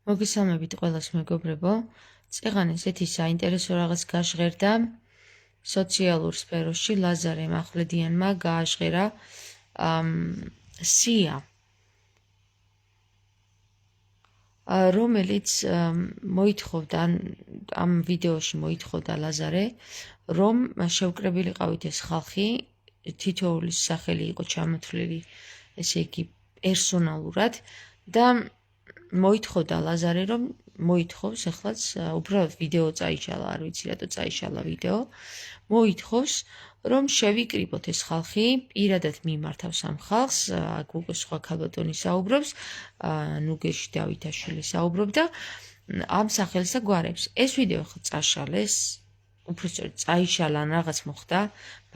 მოგესალმებით ყველას მეგობრებო. წეგან ესეთი საინტერესო რაღაც გაჟღერდა სოციალურ სფეროში. ლაზარე მახვლედიანმა გააჟღერა სია, რომელიც მოითხოვდა ამ ვიდეოში მოითხოვდა ლაზარე, რომ შევკრებილიყავით ეს ხალხი, თითოეულის სახელი იყო ჩამოთვლილი, ესე იგი პერსონალურად და მოითხოვდა ლაზარე, რომ მოითხოვს ახლაც უბრალოდ ვიდეო წაიშალა, არ ვიცი რატო წაიშალა ვიდეო, მოითხოვს რომ შევიკრიბოთ ეს ხალხი, პირადად მიმართავს ამ ხალხს, აქ უკვე სხვა ქალბატონი საუბრობს, ნუგეში დავითაშვილი საუბრობდა ამ სახელის და გვარებს. ეს ვიდეო ხო წაშალეს, უბრალოდ წაიშალა ან რაღაც მოხდა,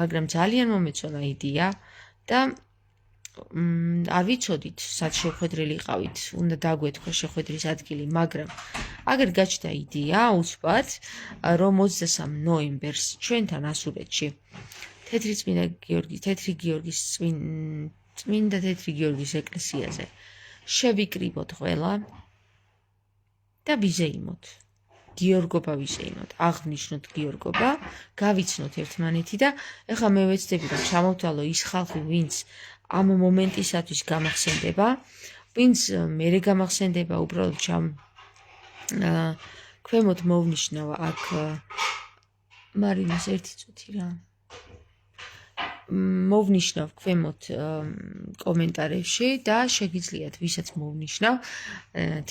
მაგრამ ძალიან მომეწონა იდეა და არ ვიცოდით, სად შეხვედრილი იყავით, უნდა დაგვეთქვა შეხვედრის ადგილი, მაგრამ აგერ გაჩნდა იდეა უცბად, რომ 23 ნოემბერს ჩვენთან ასურეთში თეთრი გიორგის ეკლესიაზე შევიკრიბოთ ყველა და ვიზეიმოთ. გიორგობა ვიზეიმოთ, აღნიშნოთ გიორგობა, გავიცნოთ ერთმანეთი და ეხლა მე ვეცდები რომ ჩამოვთვალო ის ხალხი, ვინც ამ მომენტისათვის გამახსენდება, ვინც მერე გამახსენდება, უბრალოდ ქვემოთ მოვნიშნავ აქ მარინას ერთი წუთი რა. მოვნიშნავ ქვემოთ კომენტარებში და შეგიძლიათ ვისაც მოვნიშნავ,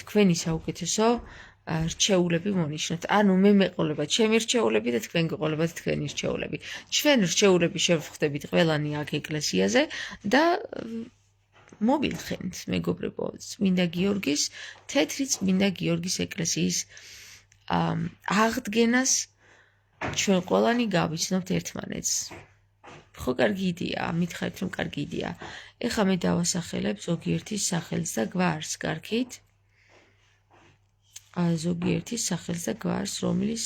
თქვენი საუკეთესო რჩეულები მონიშნოთ. ანუ მე მეყოლებათ ჩემი რჩეულები და თქვენ გეყოლებათ თქვენი რჩეულები. ჩვენ რჩეულები შევხვდებით ყველანი აქ ეკლესიაზე და მოვილხენთ, მეგობრებო, წმინდა გიორგის, თეთრი წმინდა გიორგის ეკლესიის აღდგენას ჩვენ ყველანი გავიცნობთ ერთმანეთს. ხო, კარგი იდეაა, მითხარით რომ კარგი იდეაა. ეხლა მე დავასახელებ ზოგიერთის სახელს და გვარს, კარგით? ზოგიერთის სახელს და გვარს, რომლის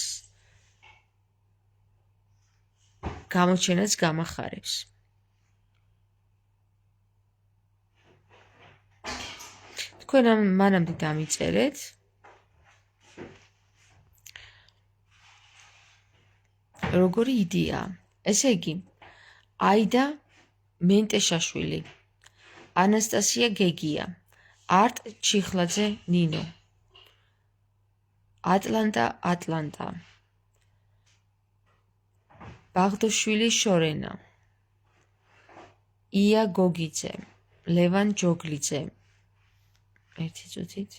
გამოჩენაც გამახარებს. თქვენ მანამდე დამიწერეთ. როგორი იდეაა? ესე იგი, აიდა მენტეშაშვილი, ანასტასია გეგია, არტ ჩიხლაძე ნინო, ატლანტა, ბაღდოშვილი შორენა, ია გოგიძე, ლევან ჯოგლიძე, ერთი წუთით.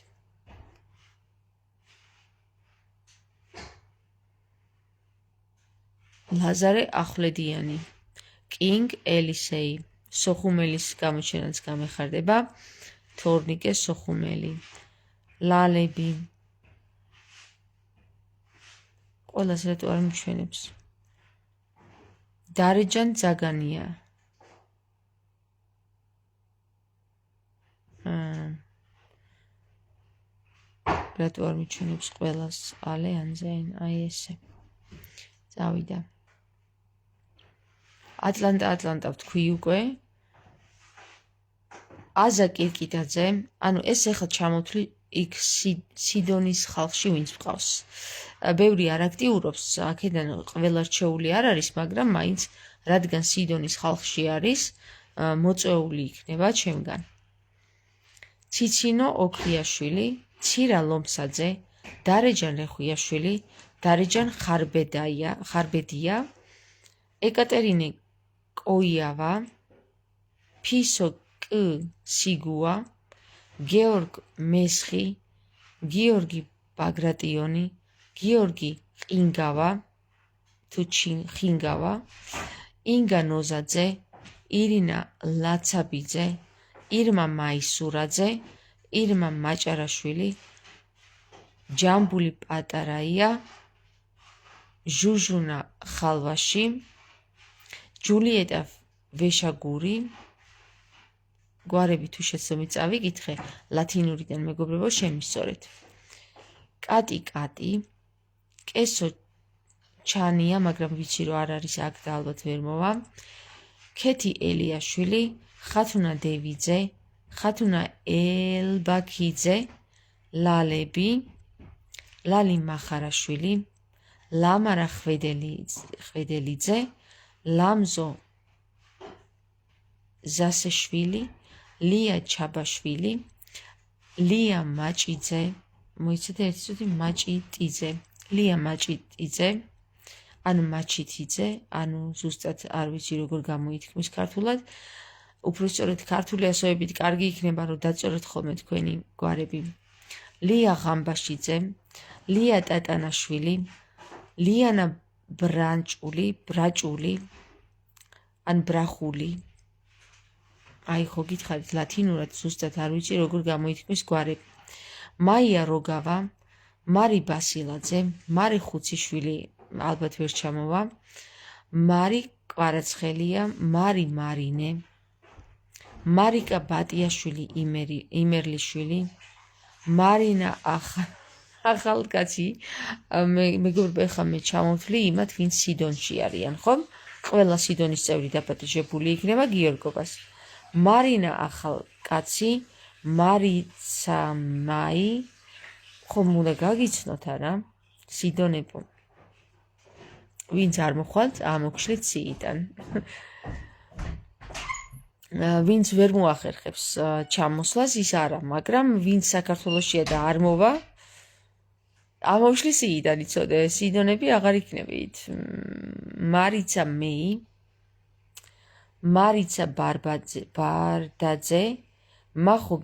ლაზარე ახვლედიანი, კინგ ელისეი, სოხუმელის გამოჩენაც გამეხარდება, თორნიკე სოხუმელი, ლალები, ყველას რატო არ მიჩვენებს, დარეჯან ძაგანია, რატო არ მიჩვენებს ყველას, ალე ანზაინ, აი ესე, წავიდა. ატლანტა ვთქვი უკვე, აზა კირკიტაძე, ანუ ეს ეხლა ჩამოთვლი იქ სიდონის ხალხში ვინც მყავს. ბევრი არ აქტიურობს, აქედან ყველა რჩეული არ არის, მაგრამ მაინც რადგან სიდონის ხალხში არის, მოწვეული იქნება ჩემგან. ციცინო ოქრიაშვილი, ცირა ლომსაძე, დარეჯან რეხვიაშვილი, დარეჯან ხარბედია, ეკატერინე კოიავა, ფისო კ სიგუა, გეორგ მესხი, გიორგი ბაგრატიონი, გიორგი ხინგავა, ინგა ნოზაძე, ირინა ლაცაბიძე, ირმა მაისურაძე, ირმა მაჭარაშვილი, ჯამბული პატარაია, ჟუჟუნა ხალვაში, ჯულიეტა ვეშაგური, გვარები თუ შეცდომით წავიკითხე, ლათინურიდან მეგობრებო შემისწორეთ. კატი, კესო ჩანია, მაგრამ ვიცი რომ არ არის აქ და ალბათ ვერ მოვა. ქეთი ელიაშვილი, ხათუნა დევიძე, ხათუნა ელბაქიძე, ლალები, ლალი მახარაშვილი, ლამარა ხვედელიძე, ლამზო ზასეშვილი, ლია ჩაბაშვილი, ლია მაჭიძე, მოიცადე ერთი წუთი მაჭიტიძე, ლია მაჭიტიძე, ანუ მაჩითიძე, ანუ ზუსტად არ ვიცი როგორ გამოითქმის ქართულად. უпростоრეთ ქართული ასოებით კარგი იქნება, რომ დაწეროთ ხოლმე თქვენი გვარები. ლია ღამბაშიძე, ლია ტატანაშვილი, ლიანა ბრაჭული, ან ბრახული. აი ხო გითხარით ლათინურად ზუსტად არ ვიცი როგორ გამოითქმის გვარები. მაია როგავა, მარი ბასილაძე, მარი ხუციშვილი, ალბათ ვერ ჩამოვა, მარი კვარაცხელია, მარი მარინე, მარიკა ბატიაშვილი იმერლიშვილი, მარინა ახალკაცი, მეგობრებო ეხლა მე ჩამოვთვლი იმათ, ვინც სიდონში არიან, ხო? ყველა სიდონის წევრი დაპატიჟებული იქნება გიორგობას. მარინა ახალკაცი, მარიცა მაი, ხომ უნდა გაგიცნოთ არა? სიდონებო. ვინც არ მოხვალთ, ამოგშლით სიიდან. ვინც ვერ მოახერხებს ჩამოსვლას, ის არა, მაგრამ ვინც საქართველოშია და არ მოვა, ამოვშლით სიიდან, იცოდე, სიდონები აღარ იქნებით. მარიცა მეი, მარიცა ბარდაძე, მახო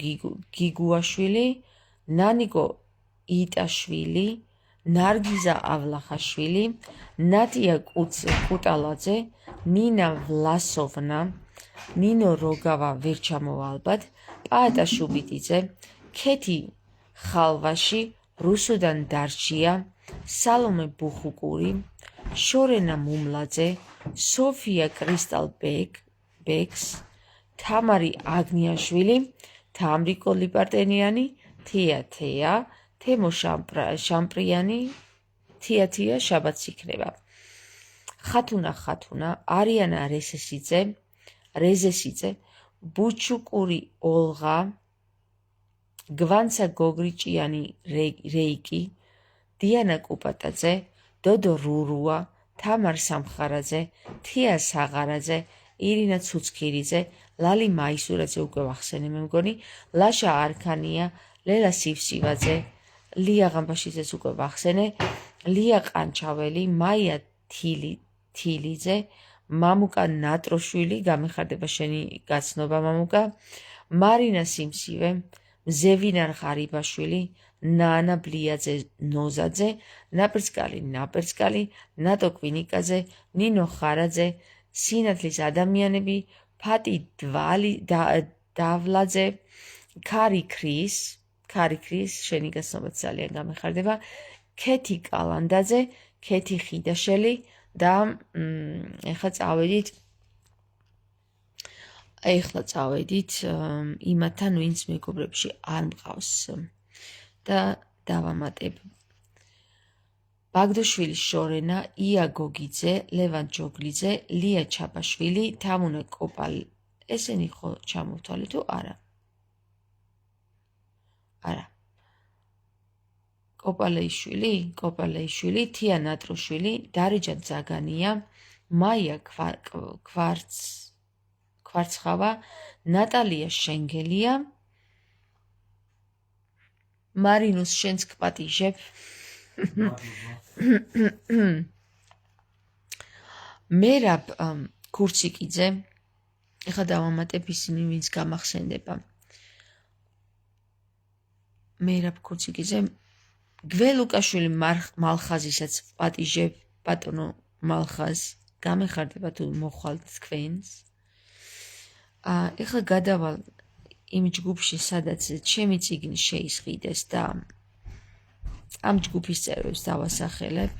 გიგუაშვილი, ნანიკო იტაშვილი, ნარგიზა ავლახაშვილი, ნატია კუტალაძე, ნინა ვლასოვნა, ნინო როგავა ვერ ჩამოვა ალბათ, პაატა შუბიტიძე, ქეთი ხალვაში, რუსუდან დარჩია, სალომე ბუხუკური, შორენა მუმლაძე, სოფია კრისტალ ბექს, თამარი აგნიაშვილი, თამრიკო ლიპარტენიანი, თეა, თემო შამპრიანი, თია შაბათს იქნება. ხათუნა, არიანა რეზესიძე, ბუჩუკური ოლღა, გვანცა გოგრიჭიანი რეიკი, დიანა კუპატაძე, დოდო რურუა, თამარ სამხარაძე, თია საღარაძე, ირინა ცუცქირიძე, ლალი მაისურაძე უკვე ვახსენე მე მგონი, ლაშა არქანია, ლელა სივსივაძე, ლია ღამბაშიძეს უკვე ვახსენე, ლია ყანჩაველი, მაია თილიძე, მამუკა ნატროშვილი, გამეხარდება შენი გაცნობა მამუკა, მარინა სიმსივე, ზევინარ ღარიბაშვილი, ნანა ბლიაძე ნოზაძე, ნაპერწკალი, ნატო კვინიკაძე, ნინო ხარაძე, სინათლის ადამიანები, ფატი დავლაძე, ქარი ქრის, შენი გაცნობაც ძალიან გამეხარდება, ქეთი კალანდაძე, ქეთი ხიდაშელი და ეხლა წავედით იმათთან, ვინც მეგობრებში არ მყავს და დავამატებ. ბაგდოშვილი შორენა, ია გოგიძე, ლევან ჯოგლიძე, ლია ჩაბაშვილი, თამუნა კოპალი. ესენი ხო ჩამოვთვალე თუ არა? არა. კოპალეიშვილი, თია ნატროშვილი, დარეჯან ზაგანია, მაია კვარცხავა, ნატალია შენგელია, მარინუს შენს გპატიჟებ. მერაბ ქურციკიძე, ეხლა დავამატებ ისინი, ვინც გამახსენდება. მერაბ ქურციკიძე, გველუკაშვილი მალხაზისაც პატიჟებ, ბატონო მალხაზ, გამეხარდება თუ მოხვალთ თქვენს. ეხლა გადავალ იმ ჯგუფში, სადაც ჩემი წიგნი შეისყიდეს და ამ ჯგუფის წევრებს დავასახელებ.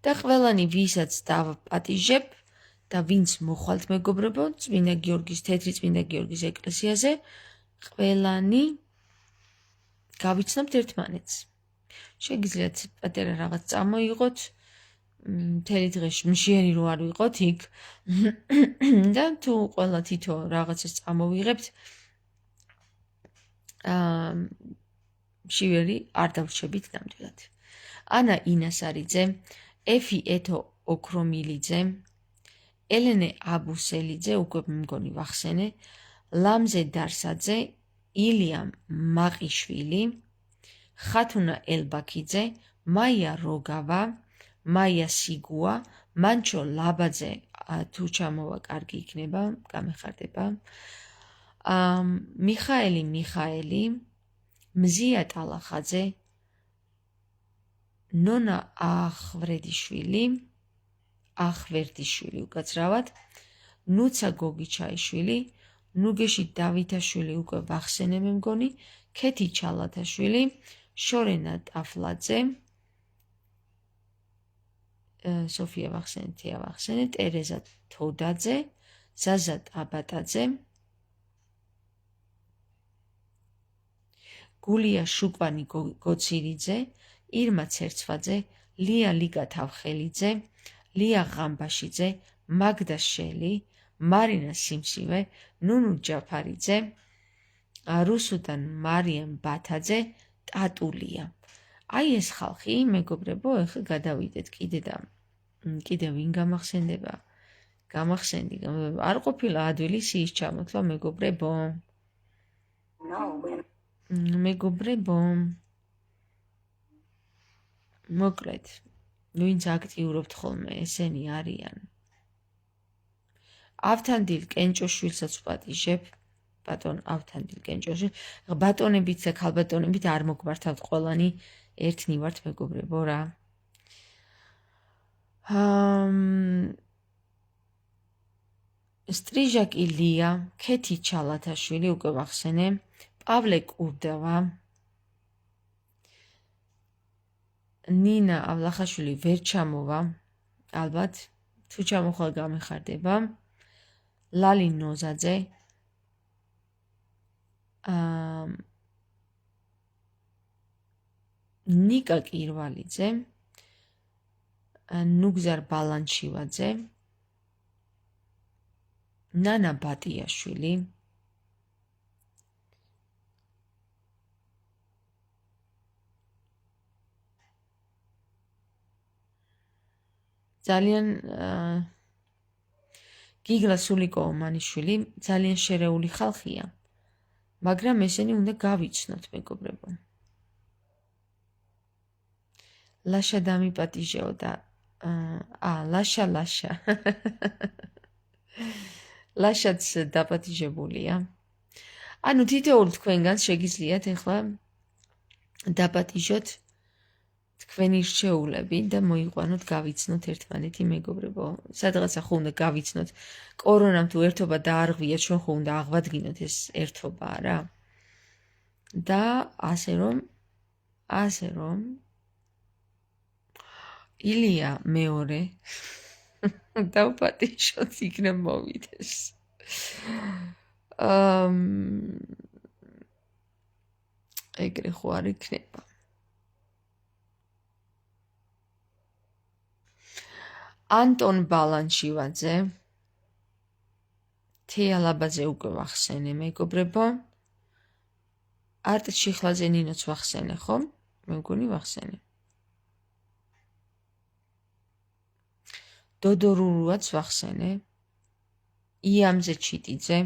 და ყველანი ვისაც დავაპატიჟებ და ვინც მოხვალთ მეგობრებო, თეთრი წმინდა გიორგის ეკლესიაზე, ყველანი გავიცნობთ ერთმანეთს. შეგიძლიათ პატარა რაღაც წამოიღოთ, მთელი დღეში მშიერი რო არ ვიყოთ იქ და თუ ყველა თითო რაღაცას წამოვიღებთ მშივერი არ დავრჩებით ნამდვილად. ანა ინასარიძე, ეფი ეთო ოქრომილიძე, ელენე აბუსელიძე, უკვე მგონი ვახსენე, ლამზე დარსაძე, ილიამ მაყიშვილი, ხათუნა ელბაქიძე, მაია როგავა, მაია სიგუა, მანჩო ლაბაძე, თუ ჩამოვა კარგი იქნება, გამეხარდება, მიხაელი, მზია ტალახაძე, ნონა ახვერდიშვილი უკაცრავად, ნუცა გოგიჩაიშვილი, ნუგეში დავითაშვილი უკვე ვახსენე მე მგონი, ქეთი ჩალათაშვილი, შორენა ტაფლაძე, სოფია ვახსენე, თია ვახსენე, ტერეზა თოდაძე, ზაზა ტაბატაძე, გულია შუკვანი გოცირიძე, ირმა ცერცვაძე, ლია ლიგა თავხელიძე, ლია ღამბაშიძე, მაგდა შელი, მარინა სიმსივე, ნუნუ ჯაფარიძე, რუსუდან მარიამ ბათაძე, ტატულია. აი ეს ხალხი, მეგობრებო, ეხლა გადავიდეთ კიდე ვინ გამახსენდება? გამახსენდი, არ ყოფილა ადვილი სიის ჩამოთვლა, მეგობრებო. მეგობრებო, მოკლედ, ვინც აქტიურობთ ხოლმე, ესენი არიან. ავთანდილ კენჭოშვილსაც ვპატიჟებ, ბატონ ავთანდილ კენჭოშვილ, ბატონებით და ქალბატონებით არ მოგმართავთ ყველანი, ერთნი ვართ მეგობრებო რა. სტრიჟაკი ლია, ქეთი ჩალათაშვილი, უკვე ვახსენე, პავლე კურდავა, ნინა ავლახაშვილი ვერ ჩამოვა, ალბათ, თუ ჩამოხვალ გამეხარდება, ლალი ნოზაძე, ნიკა კირვალიძე, ნუგზარ ბალანჩივაძე, ნანა ბატიაშვილი, ძალიან გიგლა სულიკოვა მანიშვილი, ძალიან შერეული ხალხია, მაგრამ ესენი უნდა გავიცნოთ, მეგობრებო. ლაშა დამიპატიჟეო და ლაშა ლაშაც დაპატიჟებულია. ანუ თითოეულ თქვენგანს შეგიძლიათ ეხლა დაპატიჟოთ თქვენი რჩეულები და მოიყვანოთ, გავიცნოთ ერთმანეთი, მეგობრებო. სადღაცა ხო უნდა გავიცნოთ, კორონამ თუ ერთობა დაარღვია, ჩვენ ხო უნდა აღვადგინოთ ეს ერთობა რა. და ასე რომ ილია მეორე დავპატიჟოთ, იქნებ მოვიდეს. ეგრე ხო არ იქნება. ანტონ ბალანჩივაძე, თეა ლაბაძე უკვე ვახსენე, მეგობრებო. არტ შიხლაძე ნინოც ვახსენე, ხო? მე მგონი ვახსენე. დოდორურუაც ვახსენე, იამზე ჩიტიძე,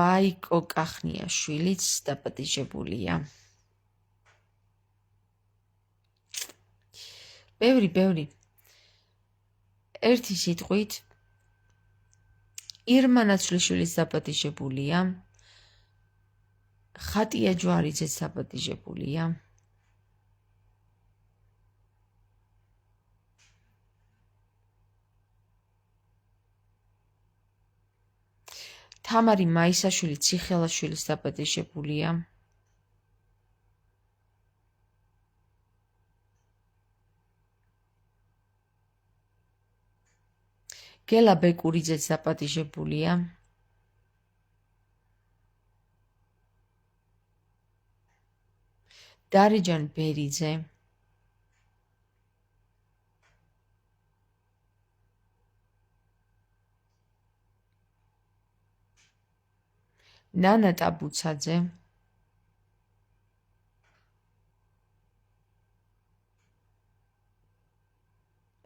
მაიკო კახნიაშვილიც დაპატიჟებულია. ბევრი. ერთი სიტყვით, ირმა ნაცვლიშვილიც დაპატიჟებულია, ხატია ჯვარიძეც დაპატიჟებულია, თამარი მაისაშვილი ციხელაშვილიც დაპატიჟებულია, გელა ბეკურიძეც დაპატიჟებულია. დარეჯან ბერიძე. ნანა ტაბუცაძე.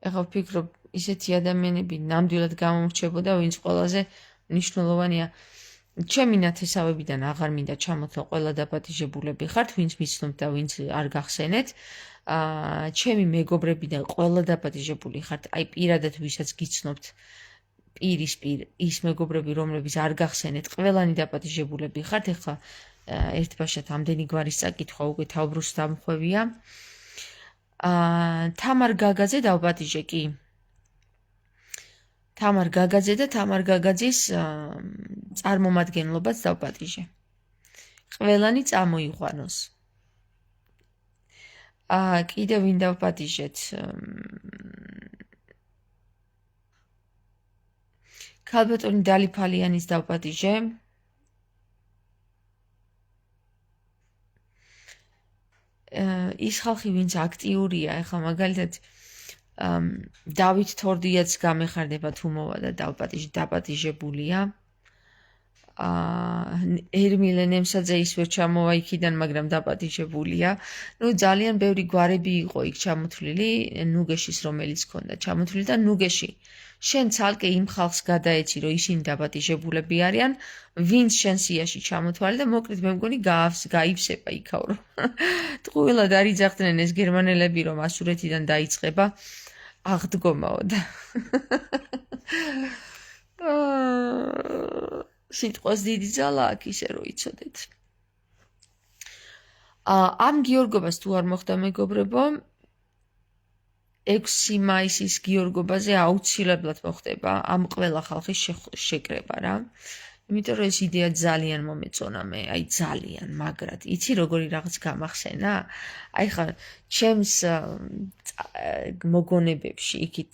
ეხლა ვფიქრობ, ისეთი ადამიანები ნამდვილად გამომრჩებოდა, ვინც ყველაზე მნიშვნელოვანია. ჩემი ნათესავებიდან აღარ მინდა ჩამოთვალ ყველა დაპატიჟებულები ხართ, ვინც მიცნობთ და ვინც არ გახსენეთ. ჩემი მეგობრებიდან ყველა დაპატიჟებული ხართ, აი პირადად ვისაც გიცნობთ პირისპირ ის მეგობრები, რომლებიც არ გახსენეთ, ყველანი დაპატიჟებულები ხართ. ეხლა ერთბაშად ამდენი გვარის წაკითხვა უკვე თავბრუს დამხვევია. თამარ გაგაძე დავპატიჟე კი. თამარ გაგაძე და თამარ გაგაძის წარმომადგენლობაც დავპატიჟე. ყველანი წამოიყვანოს. კიდევ ვინ დავპატიჟეთ? ქალბატონი დალიფალიანის დავპატიჟე. ის ხალხი, ვინც აქტიურია, ეხლა მაგალითად დავით თორდიაც გამეხარდება თუ მოვა და დაპატიჟებულია. ერმილე ნემსაძე ის ვერ ჩამოვა იქიდან, მაგრამ დაპატიჟებულია. ძალიან ბევრი გვარები იყო იქ ჩამოთვლილი, ნუგეშის რომელიც ჰქონდა ჩამოთვლილი და ნუგეში შენ ცალკე იმ ხალხს გადაეცი, რომ ისინი დაპატიჟებულები არიან, ვინც შენ სიაში ჩამოთვალე და მოკლედ მე მგონი გაივსება იქაურო. ტყუილად არ იძახდნენ ეს გერმანელები, რომ ასურეთიდან დაიწყება აღდგომაო და სიტყვას დიდი ძალა აქვს, ისე რომ იცოდეთ. ამ გიორგობას თუ არ მოხდა მეგობრებო, 6 მაისის გიორგობაზე აუცილებლად მოხდება ამ ყველა ხალხის შეკრება რა. იმიტომ რომ ეს იდეა ძალიან მომეწონა მე, აი ძალიან, მაგრად. იცი როგორი რაღაც გამახსენა? აი ხა ჩემს მოგონებებში იქით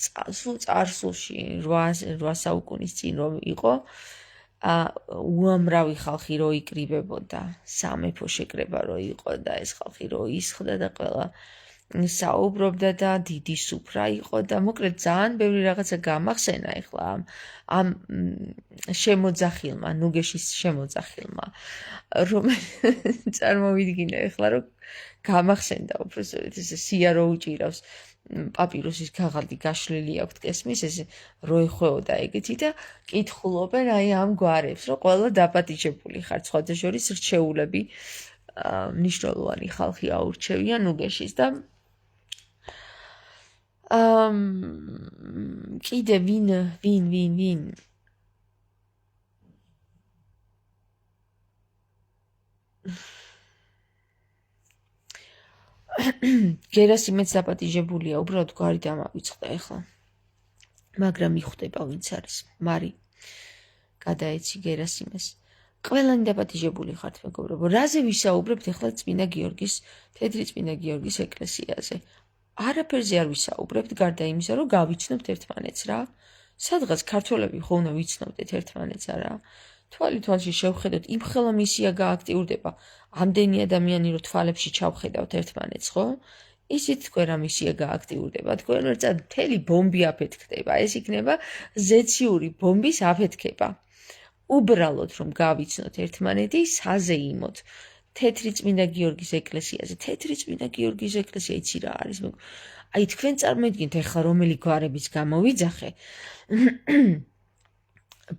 წარსულში 8 საუკუნის წინ რომ იყო, უამრავი ხალხი რო იკრიბებოდა, სამეფო შეკრება რო იყო და ეს ხალხი რო ისხდა და ყველა საუბრობდა და დიდი სუფრა იყო და მოკლედ ძალიან ბევრი რაღაცა გამახსენა ეხლა ამ შემოძახილმა, ნუგეშის შემოძახილმა, რომ წარმოვიდგინე ეხლა რომ გამახსენდა უბრალოდ ეს სია რო უჭირავს პაპირუსის ქაღალდი გაშლილი აქვს კესმის, ეს რო ეხვეოდა ეგეთი და კითხულობენ აი ამ გვარებს, რომ ყველა დაპატიჟებული ხარ, სხვათა შორის რჩეულები მნიშვნელოვანი ხალხი აურჩევია ნუგეშის და კიდე ვინ გერასიმეც დაპატიჟებულია, უბრალოდ გვარი დამავიწყდა ეხლა. მაგრამ მიხვდება ვინც არის. მარი გადაეცი გერასიმეს. ყველანი დაპატიჟებული ხართ მეგობრებო. რაზე ვისაუბრებთ ეხლა წმინდა გიორგის, თეთრი წმინდა გიორგის ეკლესიაზე? არაფერზე არ ვისაუბრებთ, გარდა იმისა, რომ გავიცნობთ ერთმანეთს რა. სადღაც ქართველები ხო უნდა ვიცნობდეთ ერთმანეთს არა? თვალში შევხედოთ, იმ ხელა მისია გააქტიურდება. ამდენი ადამიანი რო თვალებში ჩავხედავთ ერთმანეთს, ხო? ისიც თქვენ რა მისია გააქტიურდება. თქვენ ერთად მთელი ბომბი აფეთქდება. ეს იქნება ზეციური ბომბის აფეთქება. უბრალოდ რომ გავიცნოთ ერთმანეთი, საზეიმოთ. თეთრი წმინდა გიორგის ეკლესიაზე. თეთრი წმინდა გიორგის ეკლესია იცი რა არის? აი თქვენ წარმოიდგინეთ ახლა რომელი გვარების გამოვიძახე.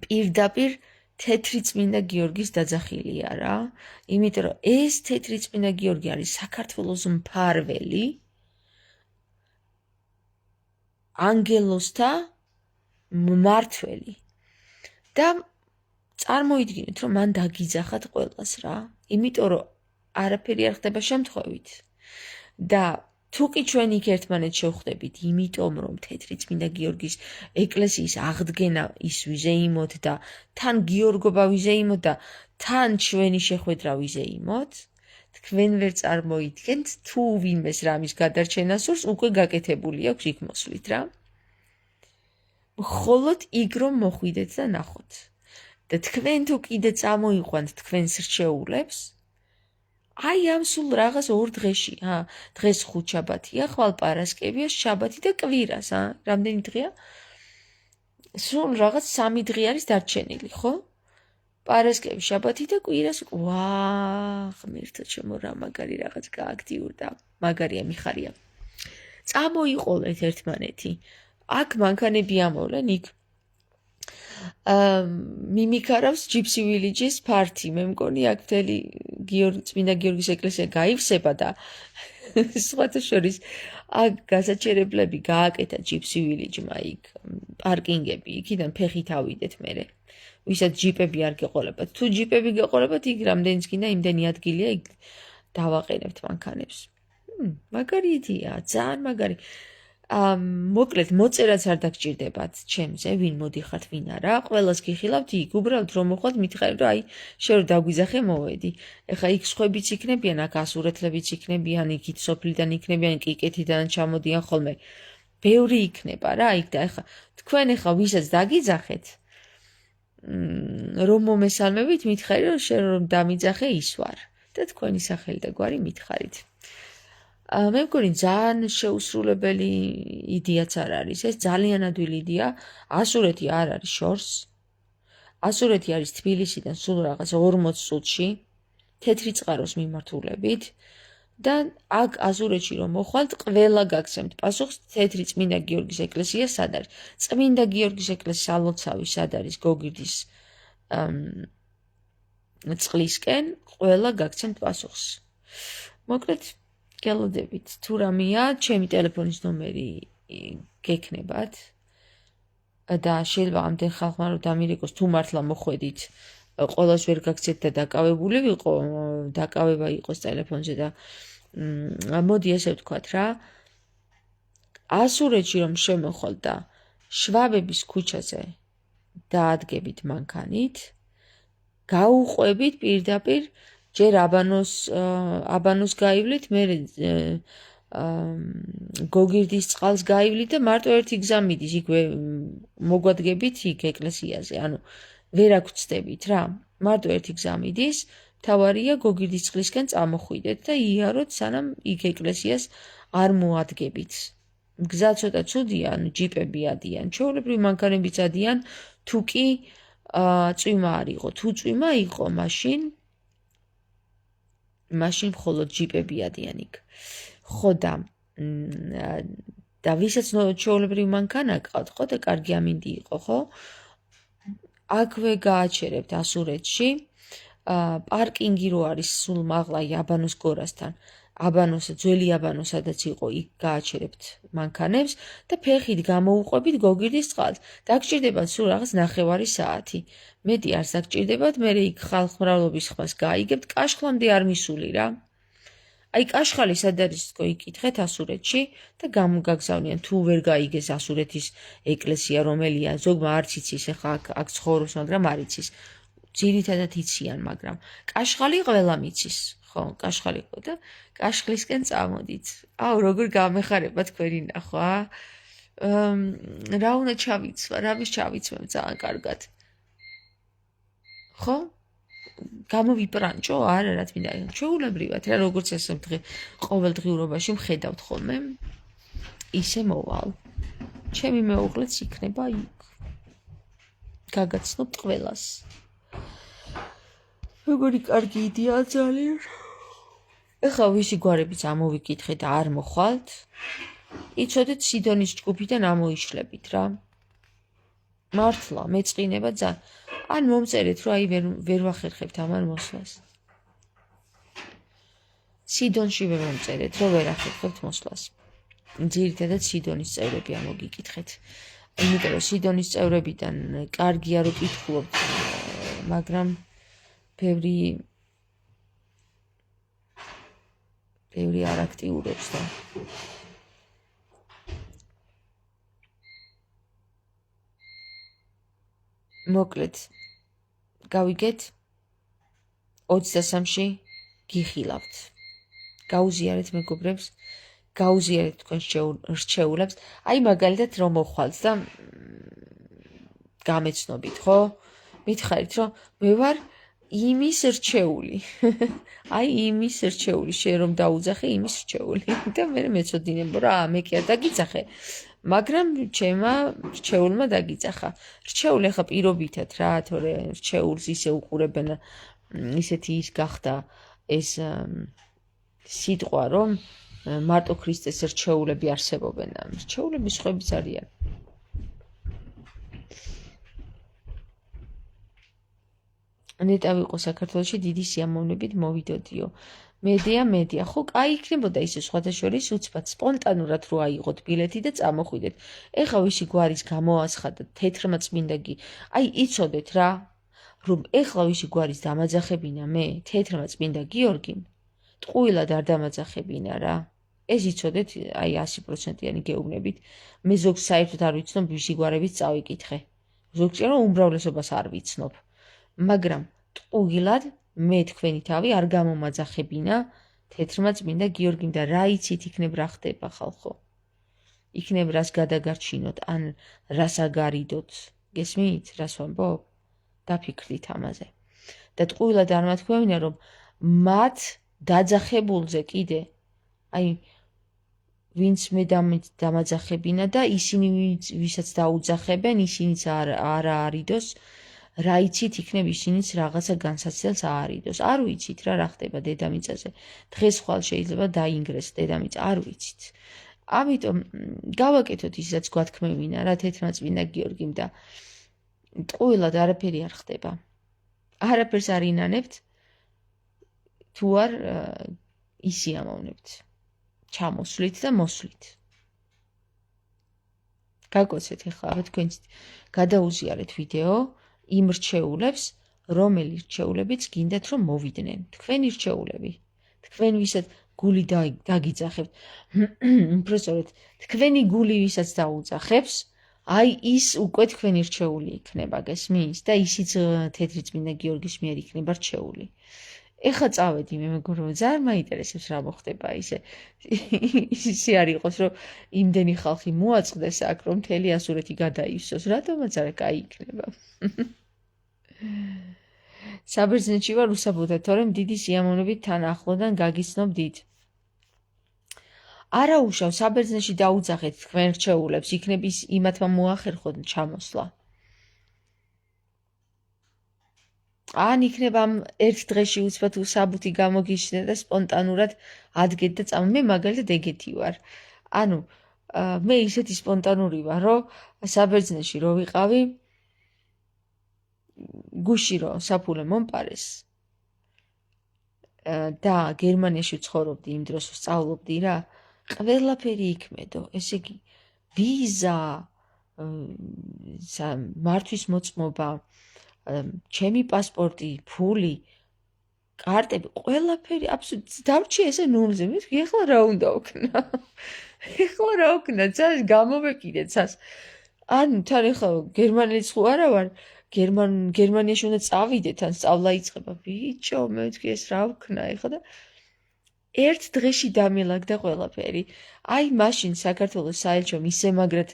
პირდაპირ თეთრი წმინდა გიორგის დაძახილია რა. იმიტომ რომ ეს თეთრი წმინდა გიორგი არის საქართველოს მფარველი. ანგელოსთა მმართველი. და წარმოიდგინეთ რომ მან დაგიძახათ ყველას რა. იმიტომ რომ არაფერი არ ხდება შემთხვევით. და თუკი ჩვენ იქ ერთმანეთს შევხვდებით, იმიტომ რომ თეთრი წმინდა გიორგის ეკლესიის აღდგენა ის ვიზეიმოთ და თან გიორგობა ვიზეიმოთ და თან ჩვენი შეხვედრა ვიზეიმოთ, თქვენ ვერ წარმოიდგენთ თუ ვინმეს რამის გადარჩენა სურს, უკვე გაკეთებული აქვს იქ მოსვლით რა. მხოლოდ იქ რომ მოხვიდეთ და ნახოთ. და თქვენ თუ კიდე წამოიყვანთ თქვენს რჩეულებს, აი ამ სულ რაღაც 2 დღეში, დღეს 5 შაბათია, ხვალ პარასკევია, შაბათი და კვირას, რამდენი დღეა? სულ რაღაც 3 დღე არის დარჩენილი, ხო? პარასკევი, შაბათი და კვირას, ღმერთო ჩემო, რა მაგარი რაღაც გააქტიურდა, მაგარია, მიხარია. წამოიყოლეთ ერთმანეთი. აქ მანქანები ამოვლენ, იქ მიმიქარავს Gypsy Village-ის ფართი. მე მგონი აქ მთელი წმინდა გიორგის ეკლესია გაივსება და სხვათა შორის აქ გასაჩერებლები გააკეთა Gypsy Village-მა იქ პარკინგები, იქიდან ფეხით ავიდეთ მერე. ვისაც ჯიპები არ გეყოლებათ. თუ ჯიპები გეყოლებათ, იქ რამდენიც გინდა იმდენი ადგილია, იქ დავაყენებთ მანქანებს. მაგარი იდეაა, ძალიან მაგარი. მოკლედ მოწერაც არ დაგჭირდებათ ჩემზე, ვინ მოდიხართ, ვინ არა. ყველას გიხილავთ იქ, უბრალოდ რომ მოხვალთ, მითხარით, რომ აი, შენ რომ დაგვიძახე, მოვედი. ეხლა იქ სხვებიც იქნებიან, აქ ასურეთლებიც იქნებიან, იქით სოფლიდან იქნებიან, კიკეთიდან ჩამოდიან ხოლმე. ბევრი იქნება რა, იქ და ეხლა თქვენ ეხლა ვისაც დაგიძახეთ, რომ მომესალმებით, მითხარი, რომ შენ რომ დამიძახე, ის ვარ. და თქვენი სახელი და გვარი მითხარით. მე მგონი ძალიან შეუსრულებელი იდეაც არ არის. ეს ძალიან ადვილი იდეა. ასურეთი არ არის შორს. ასურეთი არის თბილისიდან სულ რაღაც 40 წუთში, თეთრი წყაროს მიმართულებით. და აქ ასურეთში რომ მოხვალთ, ყველა გაგცემთ პასუხს, თეთრი წმინდა გიორგის ეკლესია სად არის? წმინდა გიორგის ეკლესია ალოცავი სად არის გოგირდის წყლისკენ, ყველა გაგცემთ პასუხს. მოკლედ გელოდებით, თუ რამეა, ჩემი ტელეფონის ნომერი გექნებათ და შეიძლება ამდენ ხალხმა რომ დამირეკოს, თუ მართლა მოხვედით, ყოველს ვერ გაგცეთ და დაკავებული ვიყო, დაკავება იყოს ტელეფონზე და მოდი ესე ვთქვათ რა, ასურეთში რომ შემოხვალ და შვაბების ქუჩაზე დაადგებით მანქანით, გაუყვებით პირდაპირ ჯერ აბანოს გაივლით, მერე გოგირდის წყალს გაივლით და მარტო ერთი გზა მიდის, იქ მოგვადგებით იქ ეკლესიაზე, ანუ ვერ აქცდებით რა, მარტო ერთი გზა მიდის, თავარია გოგირდის წყლისკენ წამოხვიდეთ და იაროთ, სანამ იქ ეკლესიას არ მოადგებით. გზა ცოტა ცუდია, ანუ ჯიპები ადიან, ჩვეულებრივი მანქანებიც ადიან, თუ კი წვიმა არ იყო, თუ წვიმა იყო, მაშინ მხოლოდ ჯიპები ადიან იქ. ხო და ვისაც ჩვეულებრივი მანქანა გყავთ, ხო და კარგი ამინდი იყო, ხო? აქვე გააჩერებთ ასურეთში, პარკინგი რო არის სულ მაღლა აბანოს გორასთან, ძველი აბანო სადაც იყო, იქ გააჩერებთ მანქანებს და ფეხით გამოუყვებით გოგირდის წყალს. დაგჭირდებათ სულ რაღაც 9 საათი. მეტი არ დაგჭირდებათ, მერე იქ ხალხმრავლობის ხმას გაიგებთ, კაშხლამდე არ მისული რა. აი კაშხალი სად არის თქო, იკითხეთ ასურეთში და გამოგაგზავნიან, თუ ვერ გაიგეს ასურეთის ეკლესია რომელია, ზოგმა არც იცის, ეხლა აქ ცხოვრობს, მაგრამ არ იცის. ძირითადად იციან, მაგრამ კაშხალი ყველა მიცის. ხო, კაშხალი ყო და კაშხლისკენ წამოდით. აუ, როგორ გამეხარება თქვენი ნახვა? რა უნდა ჩავიცვა, რამის ჩავიცვებ ძალიან კარგად. ხო? გამოვიპრანჭო, არა რა თქმა უნდა, ჩვეულებრივად რა, როგორც ესე ყოველდღიურობაში მხედავთ ხოლმე, ისე მოვალ. ჩემი მეუღლეც იქნება იქ. გაგაცნობთ ყველას. როგორი კარგი იდეაა ძალიან. ეხლა ვისი გვარებიც ამოვიკითხეთ და არ მოხვალთ, იცოდეთ სიდონის ჯგუფიდან ამოიშლებით რა. მართლა, მეწყინება ძალიან. ან მომწერეთ, რომ აი ვერ ვახერხებთ ამან მოსვლას. სიდონში ვერ მომწერეთ, რომ ვერ ახერხებთ მოსვლას. ძირითადად სიდონის წევრები ამოგიკითხეთ. იმიტომ რომ სიდონის წევრებიდან კარგია რომ კითხულობთ, მაგრამ ბევრი არ აქტიურობს და მოკლედ გავიგეთ 23-ში გიხილავთ. გაუზიარეთ მეგობრებს, გაუზიარეთ თქვენ რჩეულებს. აი მაგალითად რომ მოხვალთ და გამეცნობით, ხო? მითხარით, რომ მე ვარ იმის რჩეული. აი იმის რჩეული, შენ რომ დაუძახე იმის რჩეული. და მე მეწოდინებ, რა, მე კი არ დაგიძახე. მაგრამ ჩემმა რჩეულმა დაგიძახა. რჩეული ახლა პირობითად რა, თორე რჩეულს ისე უყურებენ, ისეთი ის გახდა ეს სიტყვა, რომ მარტო ქრისტეს რჩეულები არსებობენ. რჩეულები სხვაებიც არიან. ნეტა ვიყო საქართველოში დიდი სიამოვნებით მოვიდოდიო. მედია, ხო, კაი იქნებოდა ისე სხვათა შორის უცბად სპონტანურად რო აიღოთ ბილეთი და წამოხვიდეთ. ეხა ვისი გვარის გამოაცხადეთ თეთრმა წმინდაგი. აი იცოდეთ რა, რომ ეხლა ვისი გვარის დამაძახებინა მე, თეთრმა წმინდა გიორგიმ, ტყუილად არ დამაძახებინა რა. ეს იცოდეთ, აი 100%-იანი გეუბნებით. მე ზოგს საერთოდ არ ვიცნობ ვისი გვარებით წავიკითხე. ზოგს რომ უმრავლესობას არ ვიცნობ. მაგრამ ტყუილად მე თქვენი თავი არ გამომაძახებინა თეთრმა წმინდა გიორგიმ და რა იცით იქნებ რა ხდება ხალხო. იქნებ რას გადაგარჩინოთ, ან რას აგარიდოთ. გესმით, რას ვამბობ? დაფიქრდით ამაზე. და ტყუილად არ მათქვევინა, რომ მათ დაძახებულზე კიდე, აი ვინც მე დამაძახებინა და ისინი ვისაც დაუძახებენ, ისინიც არ არიდოს, რა იცით იქნებ ისინიც რაღაცა განსაცდელს აარიდოს. არ ვიცით რა ხდება დედამიწაზე. დღეს ხვალ შეიძლება დაინგრეს დედამიწა, არ ვიცით. ამიტომ გავაკეთოთ ისაც გვათქმევინა რა თეთრმა წმინდა გიორგიმ და ტყუილად არაფერი არ ხდება. არაფერს არ ინანებთ თუ არ ისიამოვნებთ. ჩამოსვლით და მოსვლით. გაგოცეთ ახლა თქვენც გადაუზიარეთ ვიდეო იმ რჩეულებს, რომელი რჩეულებიც გინდათ რომ მოვიდნენ. თქვენი რჩეულები. თქვენ ვისაც გული დაგიძახებთ. უბრალოდ თქვენი გული ვისაც დაუძახებს, აი ის უკვე თქვენი რჩეული იქნება, გესმის? და ისიც თეთრი წმინდა გიორგის მიერ იქნება რჩეული. ეხლა წავედი მე მეგობრებო, ძალიან მაინტერესებს რა მოხდება ისე არ იყოს, რომ იმდენი ხალხი მოაწყდეს აქ, რომ მთელი ასურეთი გადაივსოს. რატომაც არა, კაი იქნება. საბერძნეთში ვარ უსაბუთად, თორემ დიდი სიამოვნებით თან ახლოდან გაგიცნობდით. არა უშავ, საბერძნეთში დაუძახეთ თქვენ რჩეულებს, იქნებ ის იმათმა მოახერხოთ ჩამოსვლა. ან იქნება ამ ერთ დღეში უცბად უსაბუთი გამოგიშნე და სპონტანურად ადგეთ და წამო. მე მაგალითად ეგეთი ვარ. ანუ მე ისეთი სპონტანური ვარ, რომ საბერძნეთში რო ვიყავი, გუში რო საფულე მომპარეს და გერმანიაში ვცხოვრობდი, იმ დროს ვსწავლობდი რა, ყველაფერი იქმედო, ესე იგი ვიზა, მართვის მოწმობა, ჩემი პასპორტი, ფული, კარტები, ყველაფერი აბსოლუტურად დავრჩი ესე ნულზე. მე ეხლა რა უნდა ვქნა? ეხლა რა ვქნა? ძალიან გამოვეკიდე ცას. ანუ თან ეხლა გერმანელიც ხო არა ვარ, გერმანიაში უნდა წავიდე, თან სწავლა იწყება. ბიჭო, მე ვთქვი ეს რა ვქნა ეხლა და ერთ დღეში დამილაგდა ყველაფერი. აი მაშინ საქართველოს საელჩომ ისე მაგრად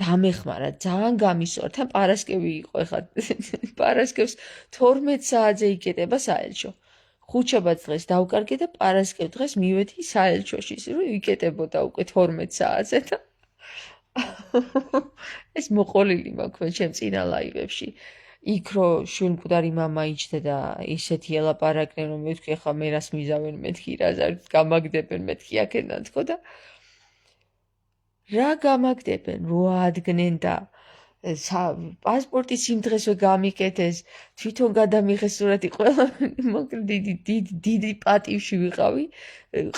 დამეხმარა, ძალიან გამისვარ, თან პარასკევი იყო ეხლა. პარასკევს 12 საათზე იკეტება საელჩო. ხუთშაბათ დღეს დავკარგე და პარასკევ დღეს მივედი საელჩოში, რომ იკეტებოდა უკვე 12 საათზე და ეს მოყოლილი მაქვს ჩემ წინა ლაივებში. იქ რო შვილმკვდარი მამა იჯდა და ისეთი ელაპარაკნენ, რომ მე ვთქვი ახლა მე რას მიზავენ მეთქი, რას არ გამაგდებენ მეთქი აქედან თქო და რა გამაგდებენ, რო ადგნენ და პასპორტის იმ დღესვე გამიკეთეს, თვითონ გადამიღეს სურათი, ყველა დიდი პატივში ვიყავი,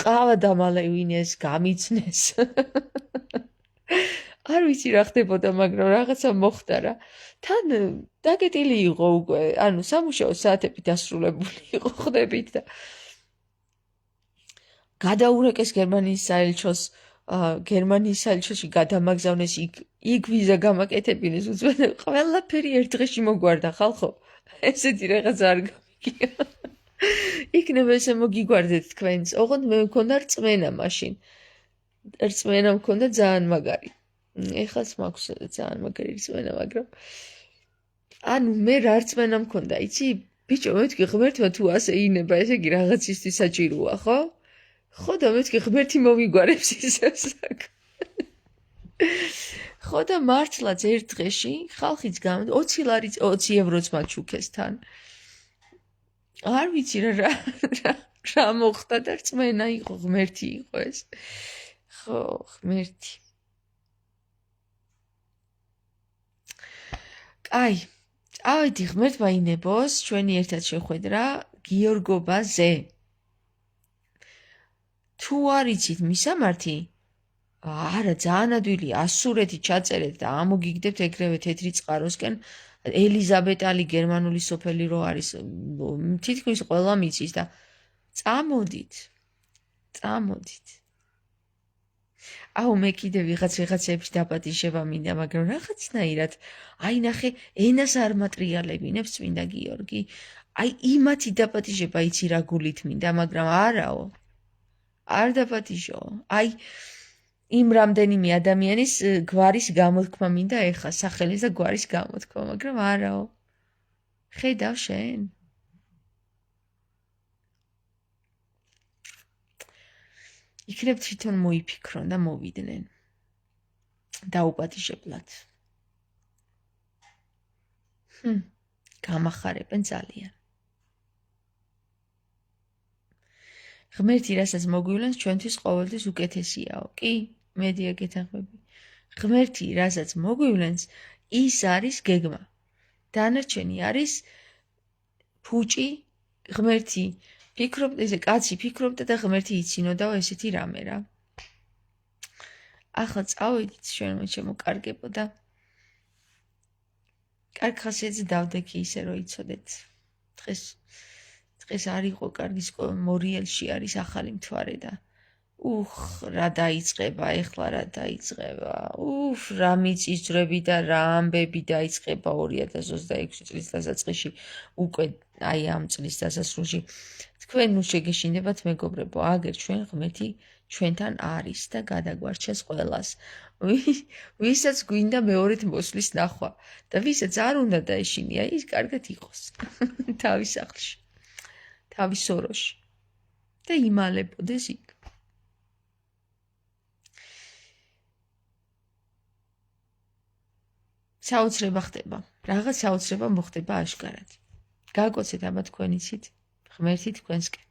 ყავა დამალევინეს, გამიცნეს. არ ვიცი რა ხდებოდა, მაგრამ რაღაცა მოხდა რა. თან დაგეტილი იყო უკვე, ანუ სამუშაო საათები დასრულებული იყო ხდებით და გადაურეკეს გერმანიის საელჩოს, გერმანიის საელჩოში გადამაგზავნეს, იქ ვიზა გამაკეთებინეს, უცბად ყველაფერი ერთ დღეში მოგვარდა ხალხო. ესეთი რაღაც არ გამიგია. იქნება ესე მოგიგვარდეთ თქვენც. ოღონდ მე მქონდა რწმენა მაშინ. რწმენა მქონდა ძალიან მაგარი. ეხლაც მაქვს ძალიან მაგარი რწმენა, მაგრამ ანუ მე რა რწმენა მქონდა, იცი? ბიჭო, მეთქი ღმერთმა თუ ასე ინება, ესე იგი რაღაცისთვის საჭიროა, ხო? ხო და მეთქი ღმერთი მომიგوارებს ისევ საქმე. ხო და მართლაც ერთ დღეში ხალხიც 20 ევროც მაჩუქეს თან. არ ვიცი რა მოხდა და რწმენა იყო, ღმერთი იყო ეს. ხო, ღმერთი. აი, წავედი ღმერთმა ინებოს, ჩვენი ერთად შეხვედრა გიორგობაზე. თუ არ იცით მისამართი, არა, ძალიან ადვილი, ასურეთი ჩაწერეთ და ამოგიგდებთ ეგრევე თეთრი წყაროსკენ, ელიზაბეტალი გერმანული სოფელი რო არის, თითქმის ყველა მიცის და წამოდით. აუ მე კიდე ვიღაცებში დაპატიჟება მინდა, მაგრამ რაღაცნაირად, აი ნახე, ენას არ მატრიალებინებს წმინდა გიორგი. აი იმათი დაპატიჟება იცი რა გულით მინდა, მაგრამ არაო. არ დაპატიჟო. აი იმ რამდენიმე ადამიანის გვარის გამოთქმა მინდა ეხა, სახელის და გვარის გამოთქმა, მაგრამ არაო. ხედავ შენ? იქნებ თვითონ მოიფიქრონ და მოვიდნენ. დაუპატიჟებლად. გამახარებენ ძალიან. ღმერთი რასაც მოგვივლენს, ჩვენთვის ყოველთვის უკეთესიაო. კი, მედია გეთანხმები. ღმერთი რასაც მოგვივლენს, ის არის გეგმა. დანარჩენი არის ფუჭი, ღმერთი ფიქრობდა, ესე კაცი ფიქრობდა და ღმერთი იცინოდაო ესეთი რამე რა. ახლა წავედით ჩვენ შემოკარგებო და კარგ ხასიათზე დავდექი ისე რომ იცოდეთ. დღეს არ იყო კარგი მორიელში არის ახალი მთვარე და რა დაიწყება, ეხლა რა დაიწყება. რა მიწისძვრები და რა ამბები დაიწყება 2026 წლის დასაწყისში, უკვე აი ამ წლის დასასრულში. თქვენ ნუ შეგეშინდებათ მეგობრებო, აგერ ჩვენ ღმერთი ჩვენთან არის და გადაგვარჩეს ყველას. ვისაც გვინდა მეორედ მოსვლის ნახვა და ვისაც არ უნდა დაეშინია, ის კარგად იყოს თავის სახლში, თავის სოროში და იმალებოდეს იქ. საოცრება ხდება, რაღაც საოცრება მოხდება აშკარად. გაგოცეთ აბა თქვენ იცით, ღმერთი თქვენსკენ.